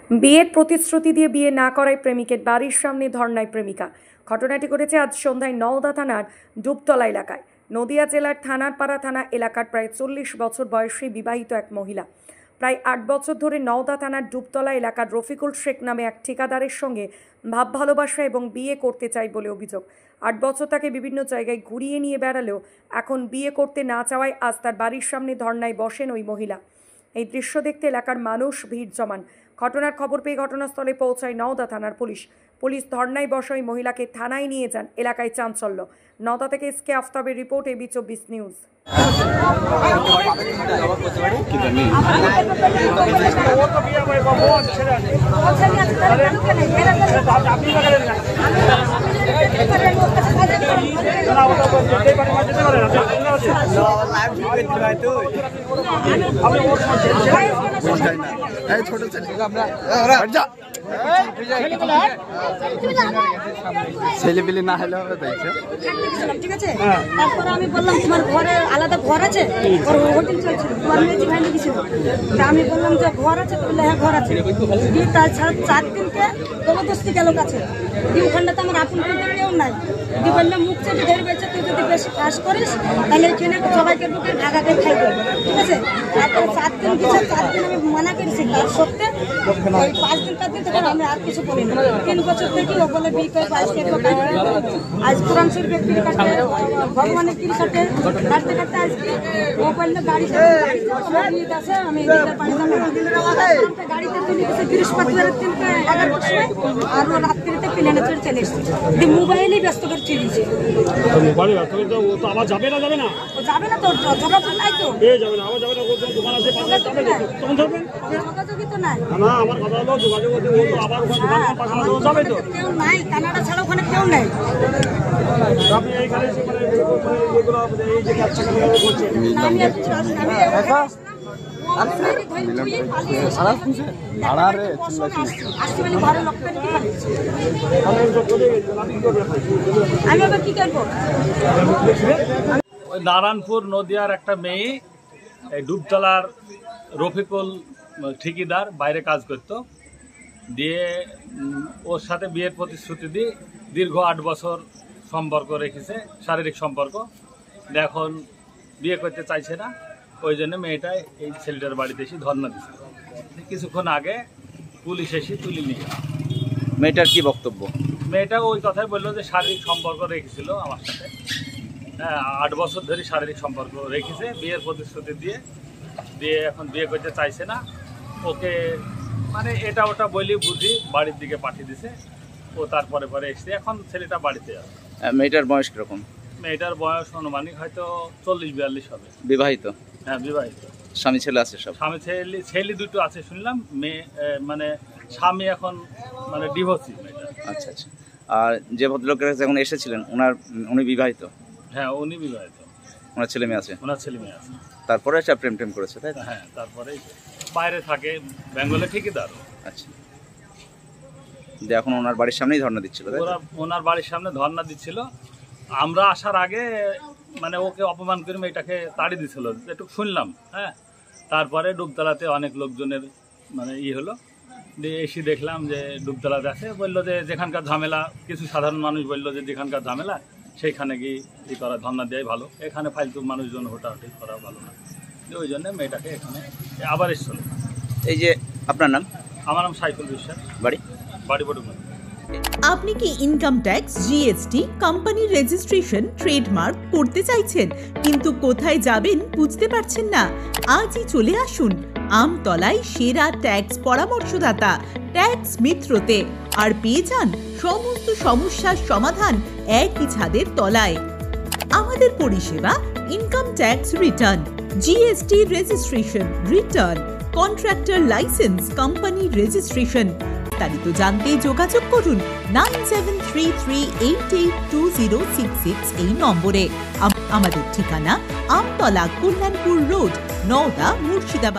বিয়ের প্রতিশ্রুতি দিয়ে বিয়ে না করায় প্রেমিকের বাড়ির সামনে ধর্নায় প্রেমিকা। ঘটনাটি ঘটেছে আজ সন্ধ্যায় নওদা থানার ডুবতলা এলাকায়। নদিয়া জেলার থানারপাড়া থানা এলাকার প্রায় 40 বছর বয়সী বিবাহিত এক মহিলা প্রায় 8 বছর ধরে নওদা থানার ডুবতলা এলাকার রফিকুল শেখ নামে এক ঠিকাদারের সঙ্গে ভাব ভালোবাসা এবং বিয়ে করতে চায় বলে অভিযোগ। 8 বছর তাকে বিভিন্ন জায়গায় ঘুরিয়ে নিয়ে বেড়ালেও এখন বিয়ে করতে না চাওয়ায় আজ তার বাড়ির সামনে ধর্নায় বসেন ওই মহিলা। এই দৃশ্য দেখতে এলাকার মানুষ ভিড় জমান। ঘটনার খবর পেয়ে ঘটনাস্থলে পৌঁছায় নওদা থানার পুলিশ। ধর্নায় বসা ওই মহিলাকে থানায় নিয়ে যান। এলাকায় চাঞ্চল্য। নওদা থেকে এসকে আফতাবের রিপোর্ট, এবি 24 নিউজ। ছেলে পেলে না হলে হবে ঠিক আছে। তারপরে আমি বললাম তোমার ঘরে আলাদা ঘর আছে, ওর হোটেল চলছিল, তোমার মেয়ে ভাই গেছিল। আমি বললাম যে ঘর আছে, বললে হ্যাঁ ঘর আছে। তার 4 দিনকে জবরদস্তি গেল কাছে। ওখানটা তো আমার আপন বলতে কেউ নাই। দি বললাম মুখ চেপে ধরে বেঁচে, তুই যদি বেশি কাজ করিস তাহলে এখানে সবাইকে ঢুকে ঢাকাকে খাইবে, ঠিক আছে। তারপরে 4 দিন গেছে, 4 দিন আমি মানা করেছি। তার সত্ত্বে ওই 5 দিন 4 দিন থেকে আমি আর কিছু বলি না। 3 বছর থেকে ও বলে বিয়ে করে আজ কোরআন শরীফের পিড়ি কাটে, ভগবানের পিড়ি কাটে, কাটতে কাটতে আজকে ও বললে গাড়িতে আছে, আমি গাড়িতে তুলে গেছে বৃহস্পতিবারের দিনকে 11টার সময়, আর ও রাত্রিতে প্লেনে চড়ে চলে এসছে। মোবাইলই ব্যস্ত করে চলেছে। যাবে না ও যাবে না, তোর যোগাযোগ নাই তো। যোগাযোগই তো নাই। কেউ নাই, কানাডা ছাড়া ওখানে কেউ নেই। নারায়ণপুর নদিয়ার একটা মেয়ে এই ডুবতলার রফিকুল ঠিকাদার বাইরে কাজ করতো, দিয়ে ওর সাথে বিয়ের প্রতিশ্রুতি দিয়ে দীর্ঘ 8 বছর সম্পর্ক রেখেছে, শারীরিক সম্পর্ক। এখন বিয়ে করতে চাইছে না, ওই জন্য মেয়েটা এই ছেলেটার বাড়িতে এসে ধর্ণা দিচ্ছে। কিছুক্ষণ আগে পুলিশ এসে তুলে নিয়ে গেল। মেয়েটার কি বক্তব্য? মেয়েটা ওই কথাই বললো যে শারীরিক সম্পর্ক রেখেছিল আমার সাথে। হ্যাঁ, 8 বছর ধরে শারীরিক সম্পর্ক রেখেছে, বিয়ের প্রতিশ্রুতি দিয়ে এখন বিয়ে করতে চাইছে না। ওকে মানে এটা ওটা বলি বুঝি বাড়ির দিকে পাঠিয়ে দিছে। ও তারপরে এসছে, এখন ছেলেটা বাড়িতে যাবে। মেয়েটার বয়স কিরকম? মেয়েটার বয়স অনুমানিক হয়তো 40-42 হবে। বিবাহিত? হ্যাঁ, বিবাহিত। স্বামী ছেলে আছে? সব স্বামী ছেলে দুটো আছে শুনলাম। মেয়ে মানে স্বামী এখন মানে ডিভোর্সি মেয়েটা। আচ্ছা আচ্ছা। আর যে ভদ্রলোকের কাছে এখন এসেছিলেন উনি বিবাহিত? হ্যাঁ, উনি বিবাহিত। ওনার ছেলে মেয়ে আছে? ওনার ছেলে মেয়ে আছে। তারপরে সব প্রেম করেছে, তাই? হ্যাঁ, তারপরে বাইরে থাকে, বেঙ্গলে ঠিকাদার। আচ্ছা, এখন ওনার বাড়ির সামনেই ধর্ণা দিচ্ছিল? ওনার বাড়ির সামনে ধর্ণা দিচ্ছিল। আমরা আসার আগে মানে ওকে অপমান করে মেয়েটাকে তাড়িয়ে দিছিল, একটু শুনলাম। হ্যাঁ, তারপরে ডুবতলাতে অনেক লোকজনের মানে হলো, দিয়ে এসে দেখলাম যে ডুবতলাতে আছে। বললো যে যেখানকার ঝামেলা, কিছু সাধারণ মানুষ বললো যে যেখানকার ঝামেলা সেইখানে গিয়ে করা, ধর্ণা দেওয়াই ভালো। এখানে ফালতু মানুষজন হোটাহুটি করা ভালো না। ওই জন্য মেয়েটাকে এখানে আবার এসছিল। এই যে আপনার নাম? আমার নাম সাইফুল বিশ্বাস। বাড়ি বটুয়া। আপনি কি ইনকাম ট্যাক্স, জিএসটি, কোম্পানির রেজিস্ট্রেশন, ট্রেডমার্ক করতে চাইছেন কিন্তু কোথায় যাবেন বুঝতে পারছেন না? আজই চলে আসুন আমতলায় সেরা ট্যাক্স পরামর্শদাতা ট্যাক্স মিত্রতে, আর পেয়ে যান সমস্ত সমস্যার সমাধান একই ছাদের তলায়। আমাদের পরিষেবা income tax return, GST registration, return, contractor licence, company registration. বিস্তারিত জানতে যোগাযোগ করুন 9733882066 এই নম্বরে। আমাদের ঠিকানা আমতলা, কল্যাণপুর রোড, নওদা, মুর্শিদাবাদ।